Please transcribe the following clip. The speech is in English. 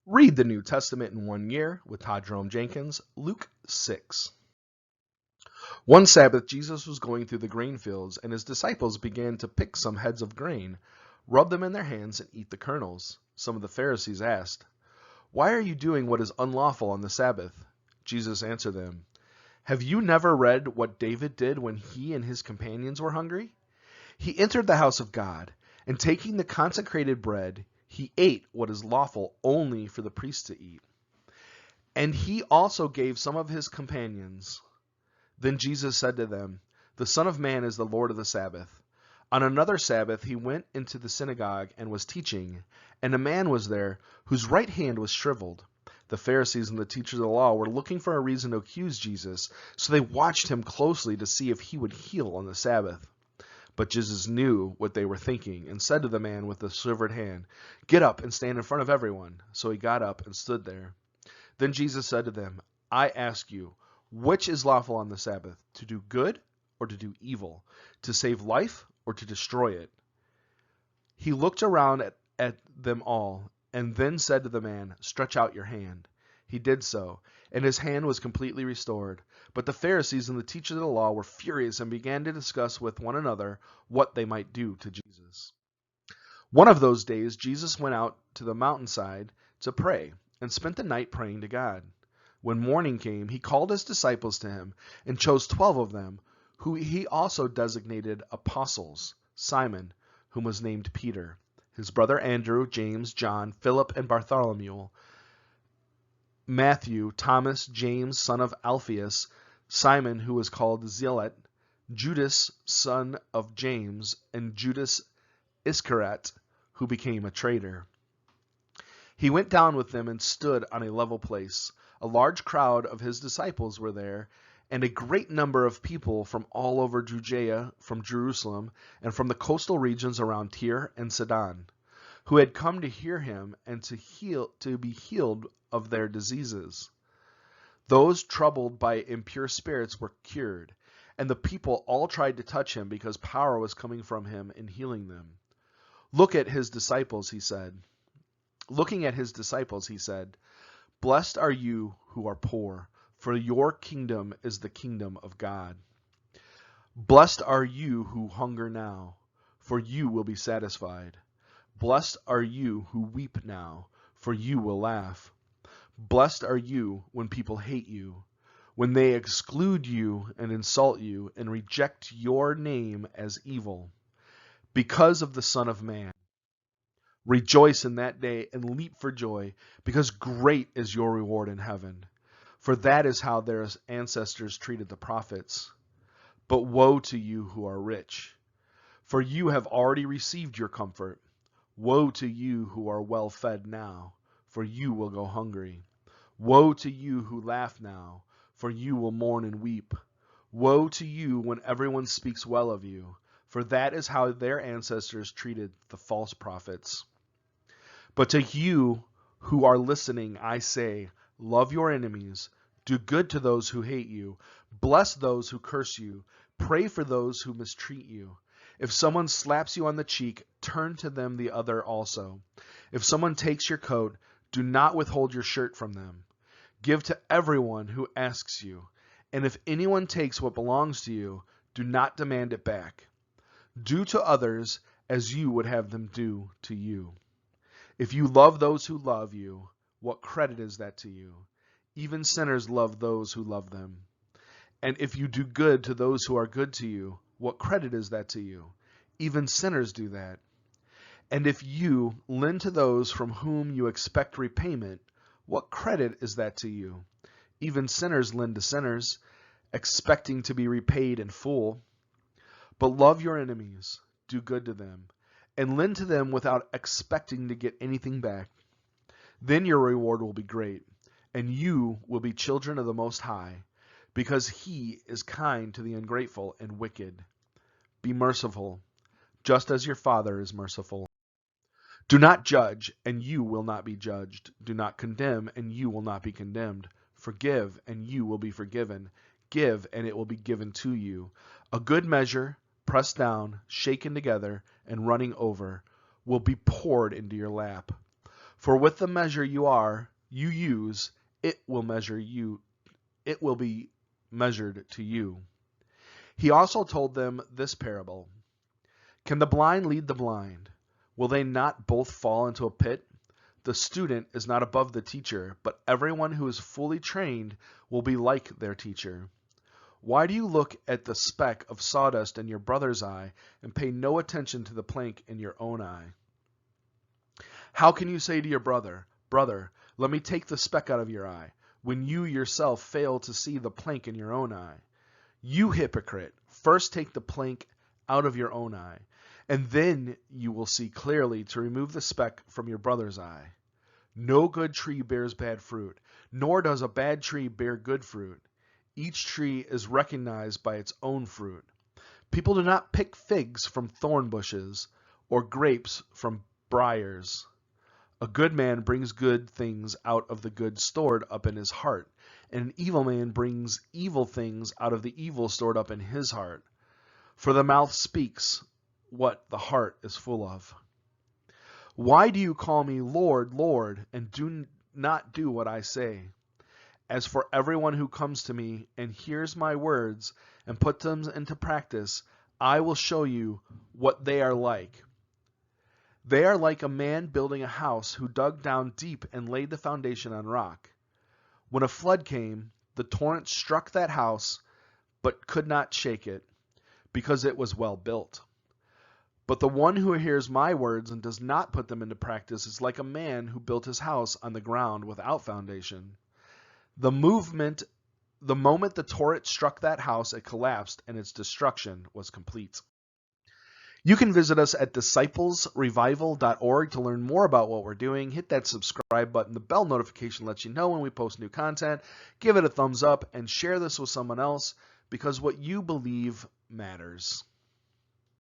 Read the New Testament in 1 year with Todd Jerome Jenkins, Luke 6. One Sabbath, Jesus was going through the grain fields, and his disciples began to pick some heads of grain, rub them in their hands, and eat the kernels. Some of the Pharisees asked, "Why are you doing what is unlawful on the Sabbath?" Jesus answered them, "Have you never read what David did when he and his companions were hungry? He entered the house of God, and taking the consecrated bread, he ate what is lawful only for the priests to eat. And he also gave some of his companions." Then Jesus said to them, "The Son of Man is the Lord of the Sabbath." On another Sabbath he went into the synagogue and was teaching, and a man was there whose right hand was shriveled. The Pharisees and the teachers of the law were looking for a reason to accuse Jesus, so they watched him closely to see if he would heal on the Sabbath. But Jesus knew what they were thinking and said to the man with the shivered hand, "Get up and stand in front of everyone." So he got up and stood there. Then Jesus said to them, "I ask you, which is lawful on the Sabbath, to do good or to do evil, to save life or to destroy it?" He looked around at them all and then said to the man, "Stretch out your hand." He did so, and his hand was completely restored. But the Pharisees and the teachers of the law were furious and began to discuss with one another what they might do to Jesus. One of those days, Jesus went out to the mountainside to pray and spent the night praying to God. When morning came, he called his disciples to him and chose 12 of them, who he also designated apostles: Simon, whom was named Peter, his brother Andrew, James, John, Philip, and Bartholomew, Matthew, Thomas, James, son of Alphaeus, Simon, who was called Zealot, Judas, son of James, and Judas Iscariot, who became a traitor. He went down with them and stood on a level place. A large crowd of his disciples were there, and a great number of people from all over Judea, from Jerusalem, and from the coastal regions around Tyre and Sidon, who had come to hear him and to be healed of their diseases. Those troubled by impure spirits were cured, and the people all tried to touch him because power was coming from him in healing them. Looking at his disciples, he said, "Blessed are you who are poor, for your kingdom is the kingdom of God. Blessed are you who hunger now, for you will be satisfied. Blessed are you who weep now, for you will laugh. Blessed are you when people hate you, when they exclude you and insult you and reject your name as evil, because of the Son of Man. Rejoice in that day and leap for joy, because great is your reward in heaven. For that is how their ancestors treated the prophets. But woe to you who are rich, for you have already received your comfort. Woe to you who are well fed now, for you will go hungry. Woe to you who laugh now, for you will mourn and weep. Woe to you when everyone speaks well of you, for that is how their ancestors treated the false prophets. But to you who are listening, I say, love your enemies, do good to those who hate you, bless those who curse you, pray for those who mistreat you. If someone slaps you on the cheek, turn to them the other also. If someone takes your coat, do not withhold your shirt from them. Give to everyone who asks you, and if anyone takes what belongs to you, do not demand it back. Do to others as you would have them do to you. If you love those who love you, what credit is that to you? Even sinners love those who love them. And if you do good to those who are good to you, what credit is that to you? Even sinners do that. And if you lend to those from whom you expect repayment, what credit is that to you? Even sinners lend to sinners, expecting to be repaid in full. But love your enemies, do good to them, and lend to them without expecting to get anything back. Then your reward will be great, and you will be children of the Most High, because He is kind to the ungrateful and wicked. Be merciful, just as your Father is merciful. Do not judge, and you will not be judged. Do not condemn, and you will not be condemned. Forgive, and you will be forgiven. Give, and it will be given to you. A good measure, pressed down, shaken together, and running over, will be poured into your lap. For with the measure you use, it will be measured to you. He also told them this parable. Can the blind lead the blind? Will they not both fall into a pit? The student is not above the teacher, but everyone who is fully trained will be like their teacher. Why do you look at the speck of sawdust in your brother's eye and pay no attention to the plank in your own eye? How can you say to your brother, Brother, let me take the speck out of your eye, when you yourself fail to see the plank in your own eye? You hypocrite, first take the plank out of your own eye, and then you will see clearly to remove the speck from your brother's eye. No good tree bears bad fruit, nor does a bad tree bear good fruit. Each tree is recognized by its own fruit. People do not pick figs from thorn bushes, or grapes from briars. A good man brings good things out of the good stored up in his heart, and an evil man brings evil things out of the evil stored up in his heart. For the mouth speaks what the heart is full of. Why do you call me Lord, Lord, and do not do what I say? As for everyone who comes to me and hears my words and puts them into practice, I will show you what they are like. They are like a man building a house who dug down deep and laid the foundation on rock. When a flood came, the torrent struck that house, but could not shake it, because it was well built. But the one who hears my words and does not put them into practice is like a man who built his house on the ground without foundation. The moment the torrent struck that house, it collapsed, and its destruction was complete. You can visit us at disciplesrevival.org to learn more about what we're doing. Hit that subscribe button. The bell notification lets you know when we post new content. Give it a thumbs up and share this with someone else, because what you believe matters.